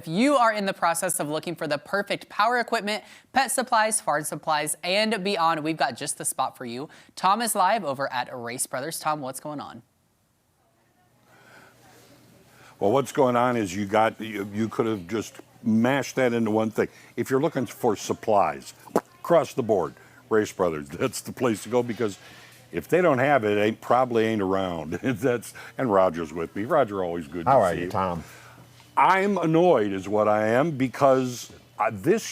If you are in the process of looking for the perfect power equipment, pet supplies, farm supplies, and beyond, we've got just the spot for you. Tom is live over at Race Brothers. Tom, what's going on? Well, what's going on is you could have just mashed that into one thing. If you're looking for supplies, across the board, Race Brothers, that's the place to go, because if they don't have it, it probably ain't around. And Roger's with me. Roger, always good to see you. How are you, Tom? I'm annoyed is what I am, because this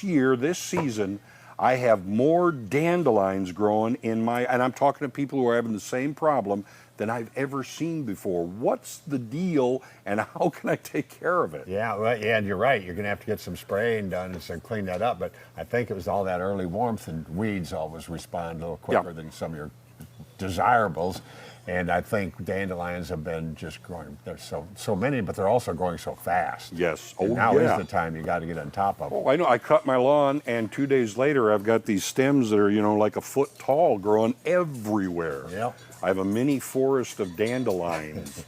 season, I have more dandelions growing in my, and I'm talking to people who are having the same problem, than I've ever seen before. What's the deal, and how can I take care of it? Yeah, well, yeah, you're right. You're going to have to get some spraying done and some clean that up. But I think it was all that early warmth, and weeds always respond a little quicker than some of your desirables. And I think dandelions have been just growing. There's so many, but they're also growing so fast. Yes. And now is the time you got to get on top of them. Oh, I know. I cut my lawn, and 2 days later, I've got these stems that are, like a foot tall, growing everywhere. Yep. I have a mini forest of dandelions.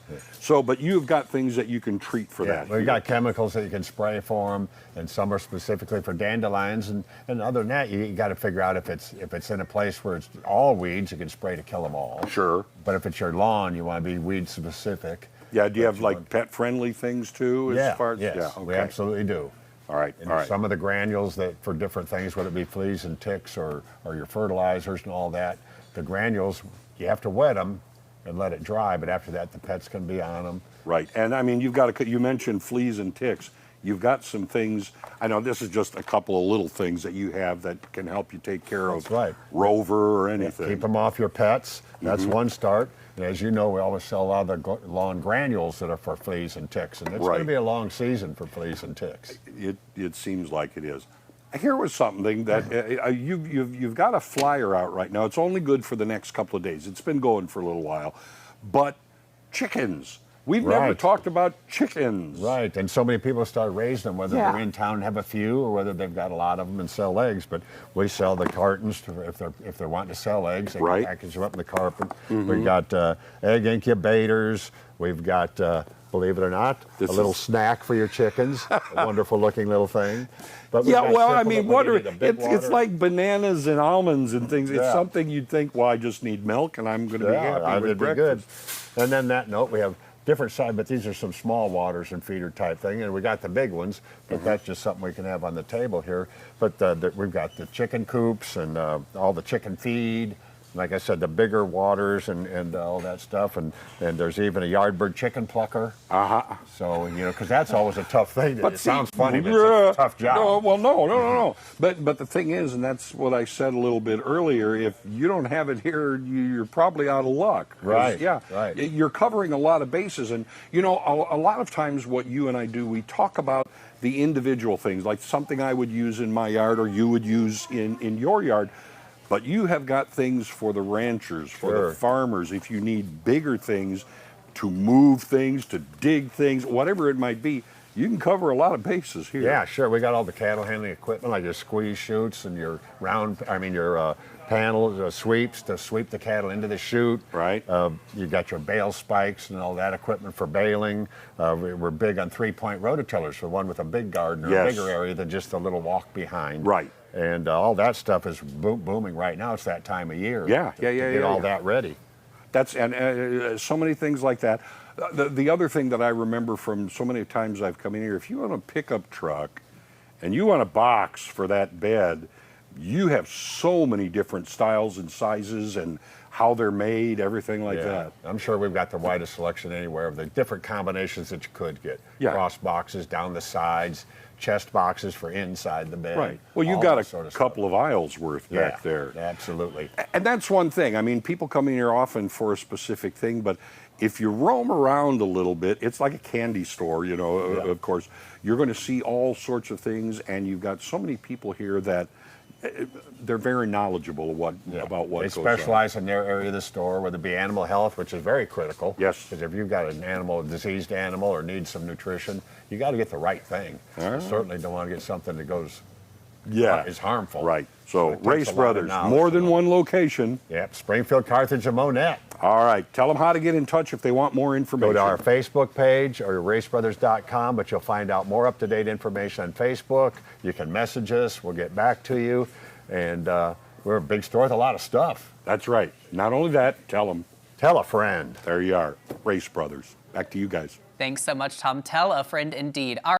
But you've got things that you can treat for that. We've got chemicals that you can spray for them, and some are specifically for dandelions. And other than that, you got to figure out if it's in a place where it's all weeds, you can spray to kill them all. Sure. But if it's your lawn, you want to be weed specific. Yeah. Do you have like pet friendly things too? Yes, okay. We absolutely do. All right. Some of the granules that for different things, whether it be fleas and ticks or your fertilizers and all that, the granules, you have to wet them and let it dry, but after that, the pets can be on them. Right, and I mean, you mentioned fleas and ticks. You've got some things, I know this is just a couple of little things that you have that can help you take care of rover or anything. Keep them off your pets, that's one start. And as you know, we always sell a lot of the lawn granules that are for fleas and ticks, and it's going to be a long season for fleas and ticks. It seems like it is. Here was something that you've got a flyer out right now. It's only good for the next couple of days. It's been going for a little while. But chickens. We've never talked about chickens. Right, and so many people start raising them, whether they're in town and have a few, or whether they've got a lot of them and sell eggs. But we sell the cartons if they're wanting to sell eggs. They can package them up in the carton. We've got egg incubators. We've got, believe it or not, a little snack for your chickens. A wonderful looking little thing. But I mean, it's like bananas and almonds and things. It's something you'd think, well, I just need milk and I'm going to be happy with breakfast. And then that note, we have different size, but these are some small waters and feeder type thing, and we got the big ones, but that's just something we can have on the table here. But we've got the chicken coops and all the chicken feed. Like I said, the bigger waters and all that stuff, and there's even a yardbird chicken plucker. So, because that's always a tough thing. It sounds funny, but it's a tough job. No. But the thing is, and that's what I said a little bit earlier, if you don't have it here, you're probably out of luck. Right. You're covering a lot of bases, and a lot of times what you and I do, we talk about the individual things, like something I would use in my yard or you would use in your yard. But you have got things for the ranchers, for the farmers, if you need bigger things, to move things, to dig things, whatever it might be, you can cover a lot of bases here. Yeah, sure. We got all the cattle handling equipment, like your squeeze chutes and your panel sweeps to sweep the cattle into the chute. Right. You got your bale spikes and all that equipment for baling. We're big on 3-point rototillers, for one with a big garden or a bigger area than just a little walk behind. Right. And all that stuff is booming right now. It's that time of year. To get all that ready. So many things like that. The other thing that I remember from so many times I've come in here, if you want a pickup truck and you want a box for that bed, you have so many different styles and sizes and how they're made, everything like that. I'm sure we've got the widest selection anywhere of the different combinations that you could get. Cross boxes down the sides, chest boxes for inside the bed. Right. Well, you've got a couple of aisles worth back there. Absolutely. And that's one thing. I mean, people come in here often for a specific thing, but if you roam around a little bit, it's like a candy store, of course. You're going to see all sorts of things, and you've got so many people here that they're very knowledgeable about what goes on. They specialize in their area of the store, whether it be animal health, which is very critical. Yes. Because if you've got a diseased animal or needs some nutrition, you got to get the right thing. You certainly don't want to get something that goes is harmful. Right. So Race Brothers, more than one location. Yep. Springfield, Carthage, and Monette. All right. Tell them how to get in touch if they want more information. Go to our Facebook page or racebrothers.com, but you'll find out more up-to-date information on Facebook. You can message us. We'll get back to you. And we're a big store with a lot of stuff. That's right. Not only that, tell them. Tell a friend. There you are. Race Brothers. Back to you guys. Thanks so much, Tom. Tell a friend indeed. All